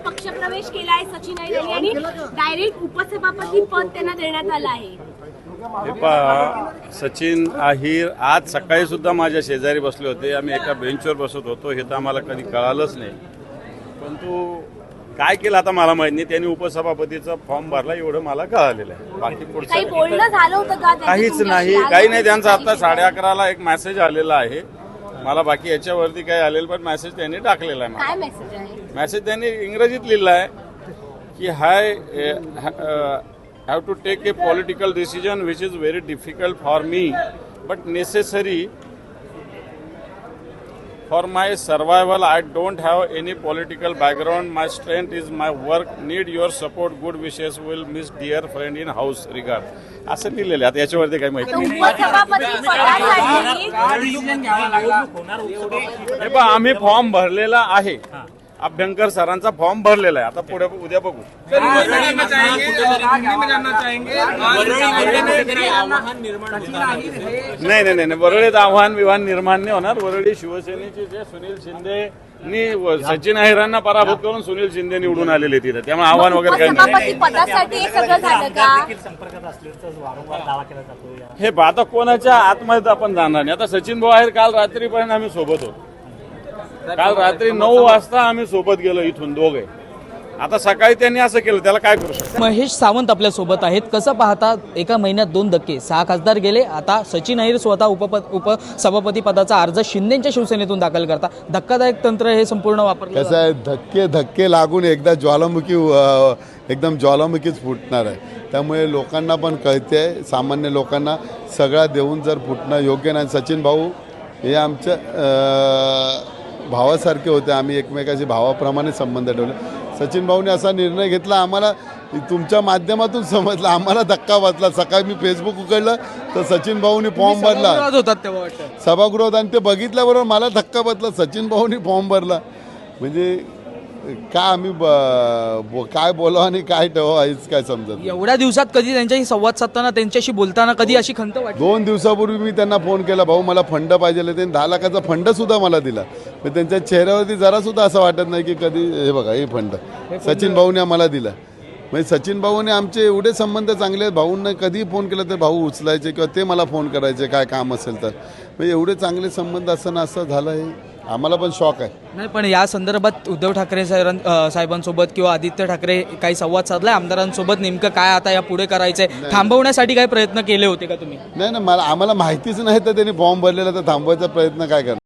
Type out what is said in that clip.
पक्षप्रवेश केलाय सचिन अहिर यांनी आणि डायरेक्ट उपसभापती पद त्यांना देण्यात आलं आहे। सचिन अहिर आज सकाळी सुद्धा माझ्या शेजारी बसले होते। आम्ही एका बेंचवर बसत होतो, हे तर आम्हाला कधी कळालंच नाही। परंतु काय केलं आता मला माहित नाही, त्यांनी उपसभापतीचा फॉर्म भरला एवढं मला कळालेलं आहे। बाकी पुढचं बोलणं झालं होतं का? काहीच नाही, काही नाही। त्यांचा आता 11:30ला एक मेसेज आलेला आहे मला, बाकी याच्यावरती काही आलेलं, पण मेसेज त्यांनी टाकलेला आहे। काय मेसेज आहे? मेसेज त्यांनी इंग्रजीत लिहिला आहे की हाय have to take a political decision which is very difficult for me but necessary for my survival. I don't have any political background. My strength is my work. Need your support. Good wishes. Will miss dear friend in house. Regard. असं लिहिलेलं आहे। आता याच्यावरती काही माहिती नाही। हे पहा, आम्ही फॉर्म भरलेला आहे, अभ्यंकर सरांचा फॉर्म भरलेला आहे। आता पुढे उद्या बघू। नाही, वरळीत आव्हान विवान निर्माण नाही होणार। वरळी शिवसेनेचे जे सुनील शिंदेनी सचिन अहिरांना पराभूत करून सुनील शिंदे निवडून आलेले तिथे, त्यामुळे आव्हान वगैरे काही नाही। हे आता कोणाच्या आतमध्ये आपण जाणार नाही। आता सचिन भाऊ आहेत, काल रात्रीपर्यंत आम्ही सोबत होतो। काल रात्री 9 वाजता आम्ही सोबत गेलो इथून दोघे। आता सकाळी त्यांनी असं केलं, त्याला काय करू शकतो? महेश सावंत आपल्या सोबत आहेत। कसं पाहता, एका महिन्यात 2 धक्के, 6 खासदार गेले, आता सचिन अहिर स्वतः उपसभापती पदाचा अर्ज शिंदेच्या शिवसेनेतून दाखल करता। धक्कादायक तंत्र हे संपूर्ण वापरलं। कसं आहे, धक्के लागून एकदा एकदम ज्वालामुखीच फुटणार आहे। त्यामुळे लोकांना पण कळते, सामान्य लोकांना सगळा देऊन जर फुटणं योग्य नाही। सचिन भाऊ हे आमच्या भावासारखे होते, आम्ही एकमेकाशी भावाप्रमाणे संबंध ठेवले। सचिन भाऊने असा निर्णय घेतला, आम्हाला तुमच्या माध्यमातून समजलं, आम्हाला धक्का बसला। सकाळी मी फेसबुक उघडलं तर सचिन भाऊनी फॉर्म भरला सभागृहात, आणि ते बघितल्याबरोबर मला धक्का बसला, सचिन भाऊनी फॉर्म भरला। म्हणजे काय आम्ही काय बोलावं आणि काय ठेवावं हेच काय समजत। एवढ्या दिवसात कधी त्यांच्याशी संवाद साधताना, त्यांच्याशी बोलताना कधी अशी खंत वाटली? 2 दिवसापूर्वी मी त्यांना फोन केला, भाऊ मला फंड पाहिजे, त्यांनी 10 लाखाचा फंड सुद्धा मला दिला। पण त्यांच्या चेहऱ्यावरती जरा सुद्धा असं वाटत नाही की कधी हे बघा हे फंड सचिन भाऊने आम्हाला दिला। म्हणजे सचिन भाऊने आमचे एवढे संबंध चांगले आहेत, भाऊंना कधी फोन केला तर भाऊ उचलायचे किंवा ते मला फोन करायचे काय काम असेल तर। म्हणजे एवढे चांगले संबंध असताना असं झालं, हे आम्हाला पण शॉक आहे। नाही, पण या संदर्भात उद्धव ठाकरे साहेबांसोबत किंवा आदित्य ठाकरे काही संवाद साधलाय आमदारांसोबत? नेमकं काय आता या पुढे करायचंय, थांबवण्यासाठी काही प्रयत्न केले होते का तुम्ही? नाही, आम्हाला माहितीच नाही तर त्यांनी फॉर्म भरलेला, तर थांबवायचा प्रयत्न काय करणार?